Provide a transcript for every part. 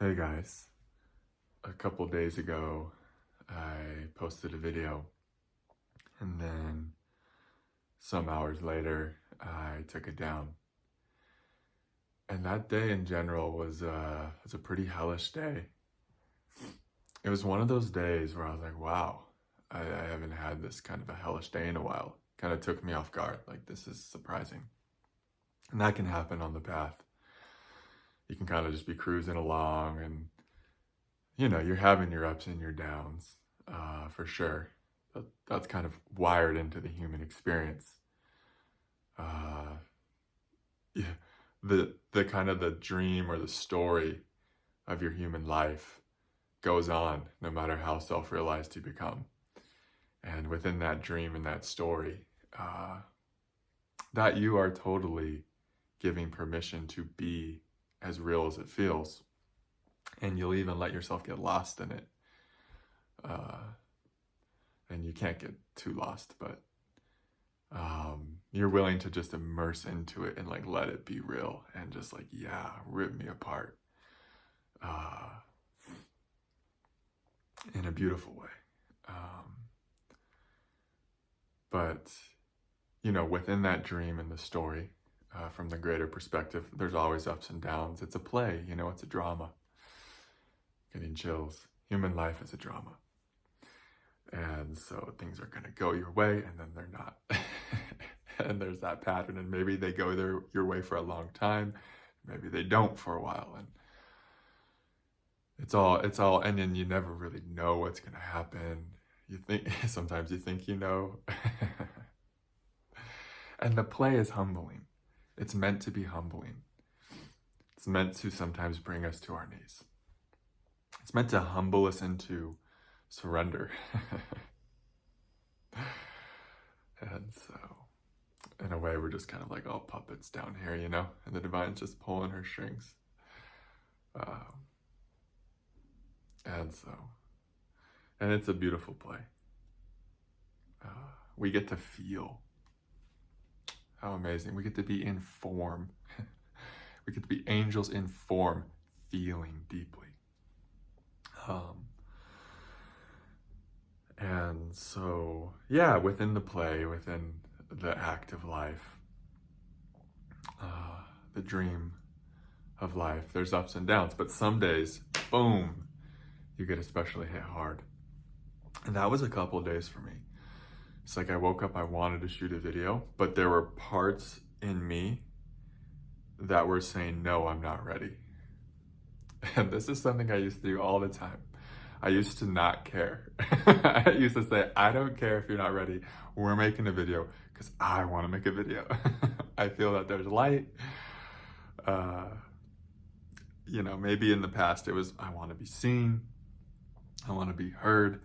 Hey guys, a couple days ago I posted a video and then some hours later I took it down. And that day in general was a pretty hellish day. It was one of those days where I was like, wow, I haven't had this kind of a hellish day in a while. Kind of took me off guard, like this is surprising. And that can happen on the path. You can kind of just be cruising along and you're having your ups and your downs, for sure. That's kind of wired into the human experience. Uh, yeah, the kind of the dream or the story of your human life goes on no matter how self-realized you become. And within that dream and that story, that you are totally giving permission to be as real as it feels. And you'll even let yourself get lost in it. And you can't get too lost, but you're willing to just immerse into it and like let it be real and just like, yeah, rip me apart in a beautiful way. But within that dream and the story, from the greater perspective, there's always ups and downs. It's a play, it's a drama. Getting chills. Human life is a drama. And so things are going to go your way and then they're not. And there's that pattern, and maybe they go your way for a long time. Maybe they don't for a while. And it's all, and then you never really know what's going to happen. Sometimes you think you know. And the play is humbling. It's meant to be humbling. It's meant to sometimes bring us to our knees. It's meant to humble us into surrender. And so, in a way, we're just kind of like all puppets down here, and the divine's just pulling her strings. And it's a beautiful play. We get to feel. How amazing. We get to be in form. We get to be angels in form, feeling deeply. And so, yeah, within the play, within the act of life, the dream of life, there's ups and downs, but some days, boom, you get especially hit hard. And that was a couple of days for me. It's like I woke up, I wanted to shoot a video, but there were parts in me that were saying, no, I'm not ready. And this is something I used to do all the time. I used to not care. I used to say, I don't care if you're not ready. We're making a video because I want to make a video. I feel that there's light. Maybe in the past it was, I want to be seen. I want to be heard.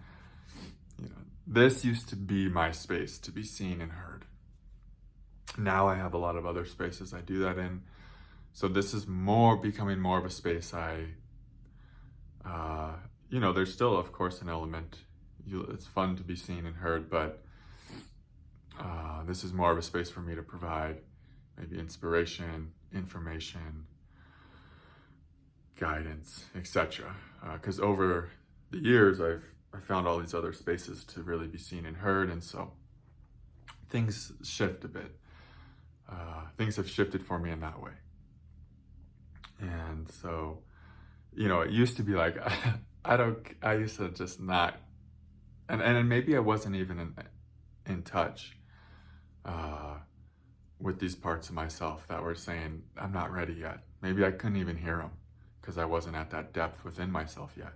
This used to be my space to be seen and heard. Now I have a lot of other spaces I do that in. So this is becoming more of a space there's still, of course, an element. It's fun to be seen and heard, but this is more of a space for me to provide maybe inspiration, information, guidance, etc. Because over the years, I found all these other spaces to really be seen and heard, and so things shift a bit. Things have shifted for me in that way. And so, it used to be like, I used to just not, and maybe I wasn't even in touch with these parts of myself that were saying, I'm not ready yet. Maybe I couldn't even hear them because I wasn't at that depth within myself yet.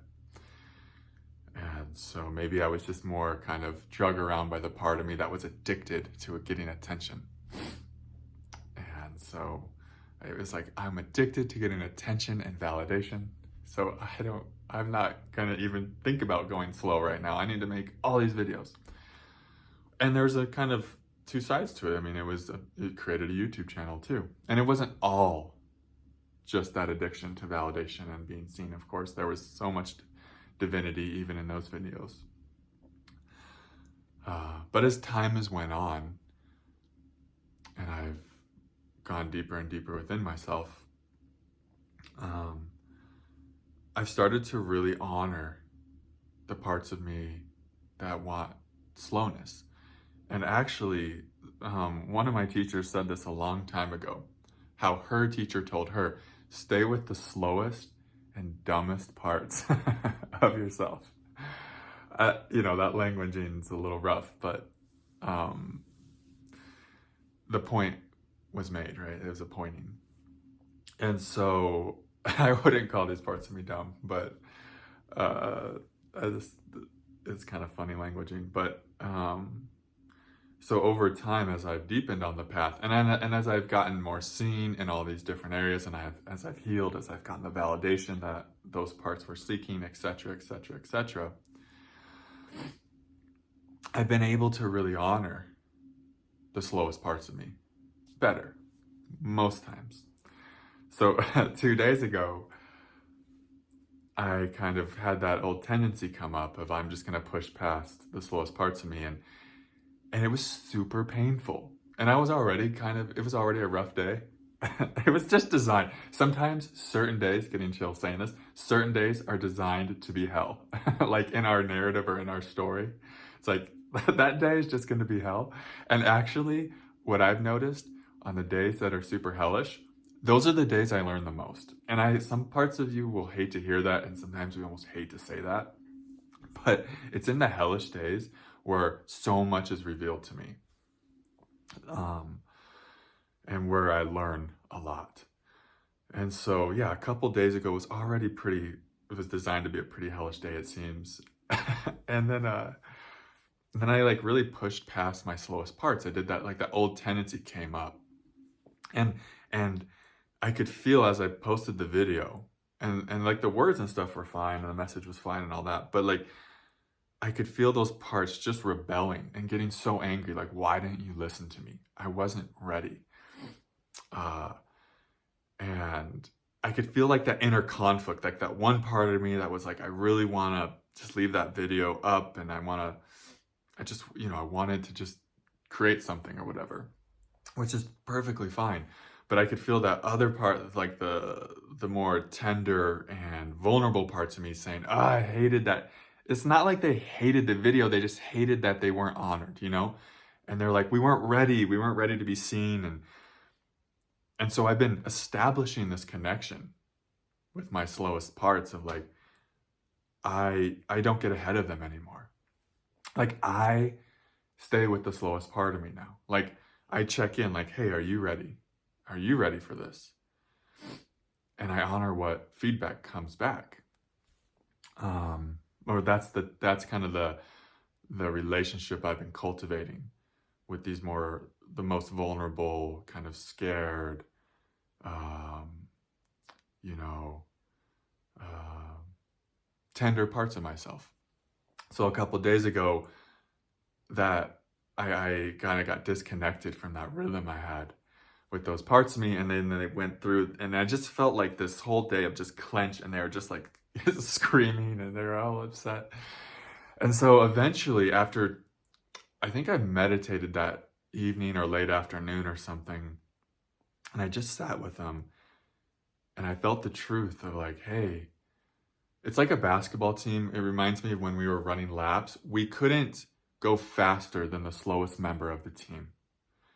And so maybe I was just more kind of drug around by the part of me that was addicted to getting attention. And so it was like, I'm addicted to getting attention and validation. So I'm not gonna even think about going slow right now. I need to make all these videos. And there's a kind of two sides to it. I mean, it created a YouTube channel too. And it wasn't all just that addiction to validation and being seen. Of course, there was so much divinity even in those videos. But as time has went on, and I've gone deeper and deeper within myself, I've started to really honor the parts of me that want slowness. And actually, one of my teachers said this a long time ago, how her teacher told her, stay with the slowest and dumbest parts of yourself. That languaging is a little rough, but um, the point was made, right? It was a pointing. And so I wouldn't call these parts of me dumb, but uh, it's kind of funny languaging. But so over time, as I've deepened on the path, and as I've gotten more seen in all these different areas, and as I've healed, as I've gotten the validation that those parts were seeking, etc., etc., etc., I've been able to really honor the slowest parts of me better, most times. So 2 days ago, I kind of had that old tendency come up of I'm just going to push past the slowest parts of me, and it was super painful. And it was already a rough day. It was just designed. Sometimes certain days, getting chills saying this, certain days are designed to be hell. Like in our narrative or in our story. It's like, that day is just going to be hell. And actually, what I've noticed on the days that are super hellish, those are the days I learn the most. And some parts of you will hate to hear that, and sometimes we almost hate to say that. But it's in the hellish days where so much is revealed to me. And where I learn a lot. And so, yeah, a couple days ago was already it was designed to be a pretty hellish day, it seems. And then I like really pushed past my slowest parts. I did that, like that old tendency came up. And I could feel as I posted the video, and like the words and stuff were fine, and the message was fine and all that, but like I could feel those parts just rebelling and getting so angry, like, why didn't you listen to me? I wasn't ready. And I could feel like that inner conflict, like that one part of me that was like, I really want to just leave that video up, and I wanted to just create something or whatever, which is perfectly fine. But I could feel that other part, like the more tender and vulnerable parts of me saying, I hated that. It's not like they hated the video, they just hated that they weren't honored, And they're like, we weren't ready to be seen. And so I've been establishing this connection with my slowest parts of like, I don't get ahead of them anymore. Like I stay with the slowest part of me now. Like I check in like, hey, are you ready? Are you ready for this? And I honor what feedback comes back. Or that's kind of the relationship I've been cultivating with the most vulnerable, kind of scared, tender parts of myself. So a couple of days ago, that I kind of got disconnected from that rhythm I had with those parts of me, and then it went through, and I just felt like this whole day of just clenched, and they were just like screaming, and they were all upset. And so eventually, after I think I meditated that evening or late afternoon or something, and I just sat with them, and I felt the truth of like, hey, it's like a basketball team. It reminds me of when we were running laps. We couldn't go faster than the slowest member of the team.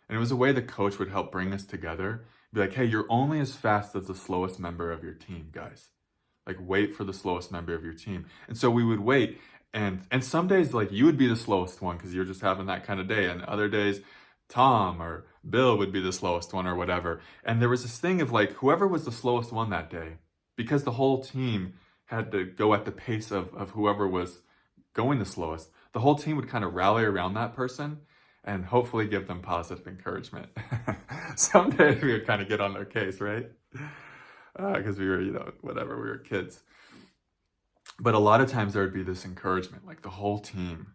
And it was a way the coach would help bring us together. Be like, hey, you're only as fast as the slowest member of your team, guys. Like, wait for the slowest member of your team. And so we would wait. And some days, like, you would be the slowest one because you're just having that kind of day. And other days, Tom or Bill would be the slowest one or whatever. And there was this thing of like, whoever was the slowest one that day, because the whole team had to go at the pace of whoever was going the slowest, the whole team would kind of rally around that person and hopefully give them positive encouragement. Someday we would kind of get on their case, right? Because we were, we were kids. But a lot of times there would be this encouragement, like the whole team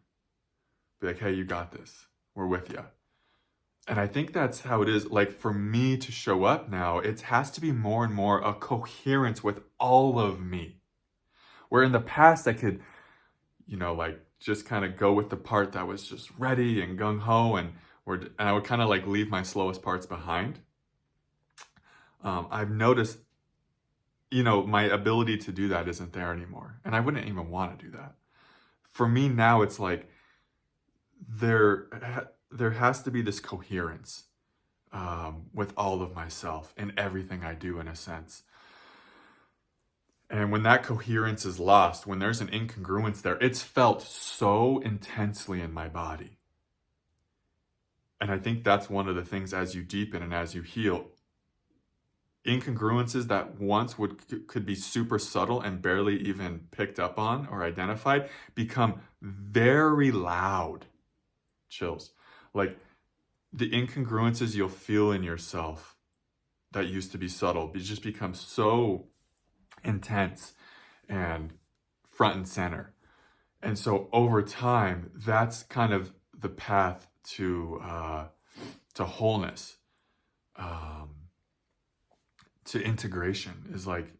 be like, hey, you got this. We're with you. And I think that's how it is. Like for me to show up now, it has to be more and more a coherence with all of me. Where in the past I could, just kind of go with the part that was just ready and gung-ho, and I would kind of like leave my slowest parts behind. I've noticed, my ability to do that isn't there anymore. And I wouldn't even want to do that. For me now, it's like there has to be this coherence with all of myself and everything I do, in a sense. And when that coherence is lost, when there's an incongruence there, it's felt so intensely in my body. And I think that's one of the things, as you deepen and as you heal, incongruences that once could be super subtle and barely even picked up on or identified become very loud. Chills. Like the incongruences you'll feel in yourself that used to be subtle, just become so intense and front and center. And so over time, that's kind of the path to wholeness, to integration. Is like,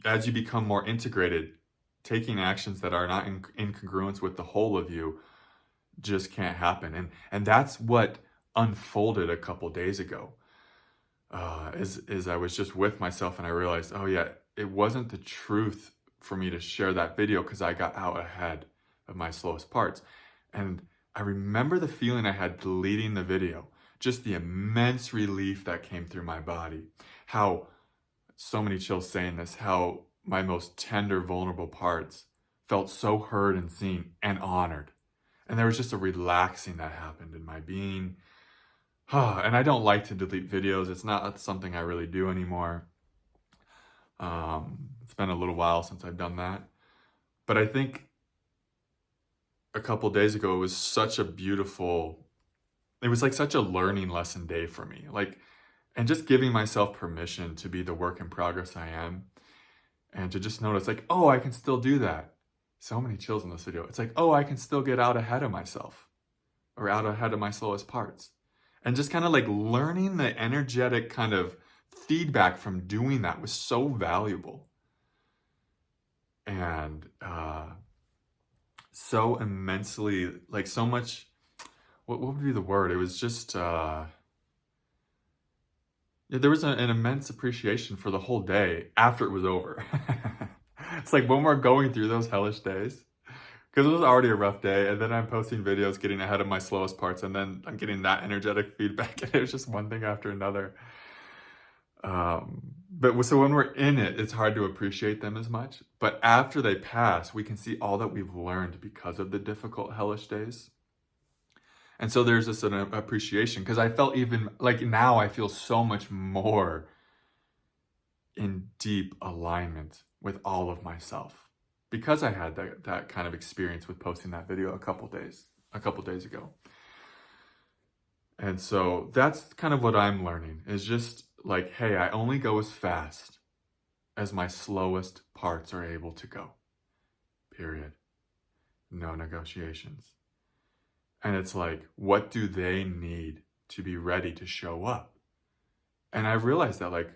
as you become more integrated, taking actions that are not in incongruence with the whole of you just can't happen. And that's what unfolded a couple days ago. Is I was just with myself and I realized, oh yeah, it wasn't the truth for me to share that video because I got out ahead of my slowest parts. And I remember the feeling I had deleting the video, just the immense relief that came through my body. How, so many chills saying this, how my most tender, vulnerable parts felt so heard and seen and honored. And there was just a relaxing that happened in my being. And I don't like to delete videos. It's not something I really do anymore. It's been a little while since I've done that. But I think a couple days ago, it was such like such a learning lesson day for me. Like, and just giving myself permission to be the work in progress I am. And to just notice like, oh, I can still do that. So many chills in this video. It's like, oh, I can still get out ahead of myself or out ahead of my slowest parts. And just kind of like learning the energetic kind of feedback from doing that was so valuable. And so immensely, like so much, what would be the word? It was just, there was an immense appreciation for the whole day after it was over. It's like when we're going through those hellish days, because it was already a rough day, and then I'm posting videos getting ahead of my slowest parts, and then I'm getting that energetic feedback, and it was just one thing after another. But so when we're in it, it's hard to appreciate them as much. But after they pass, we can see all that we've learned because of the difficult, hellish days. And so there's this appreciation, because I felt even, like now I feel so much more in deep alignment with all of myself, because I had that kind of experience with posting that video a couple days ago. And so that's kind of what I'm learning, is just like, hey, I only go as fast as my slowest parts are able to go. Period. No negotiations. And it's like, what do they need to be ready to show up? And I realized that, like,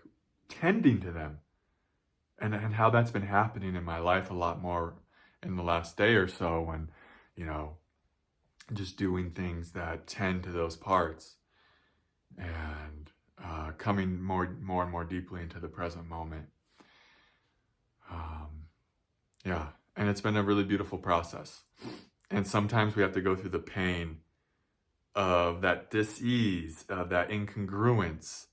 tending to them and how that's been happening in my life a lot more in the last day or so, when, just doing things that tend to those parts and coming more and more deeply into the present moment. And it's been a really beautiful process. And sometimes we have to go through the pain of that dis-ease, of that incongruence,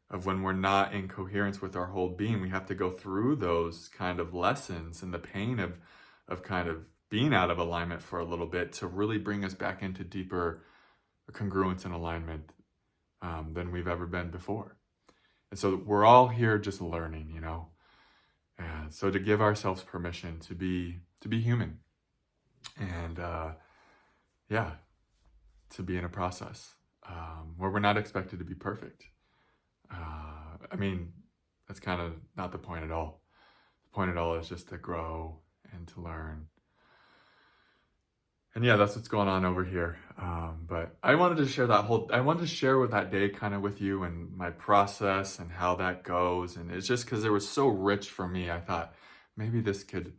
of when we're not in coherence with our whole being. We have to go through those kind of lessons and the pain of kind of being out of alignment for a little bit to really bring us back into deeper congruence and alignment than we've ever been before. And so we're all here just learning, And so to give ourselves permission to be human, and to be in a process where we're not expected to be perfect. I mean, that's kind of not the point at all. The point at all is just to grow and to learn. And that's what's going on over here. But I wanted to share with that day kind of with you, and my process and how that goes. And it's just because it was so rich for me. I thought maybe this could,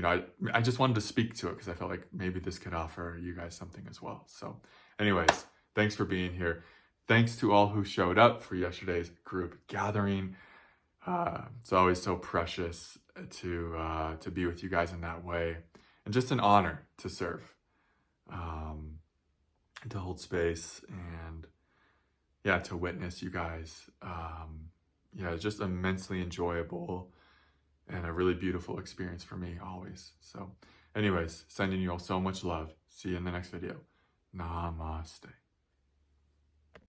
I just wanted to speak to it because I felt like maybe this could offer you guys something as well. So anyways, thanks for being here. Thanks to all who showed up for yesterday's group gathering. It's always so precious to be with you guys in that way, and just an honor to serve, to hold space, and yeah, to witness you guys. Yeah, it's just immensely enjoyable and a really beautiful experience for me always. So anyways, sending you all so much love. See you in the next video. Namaste.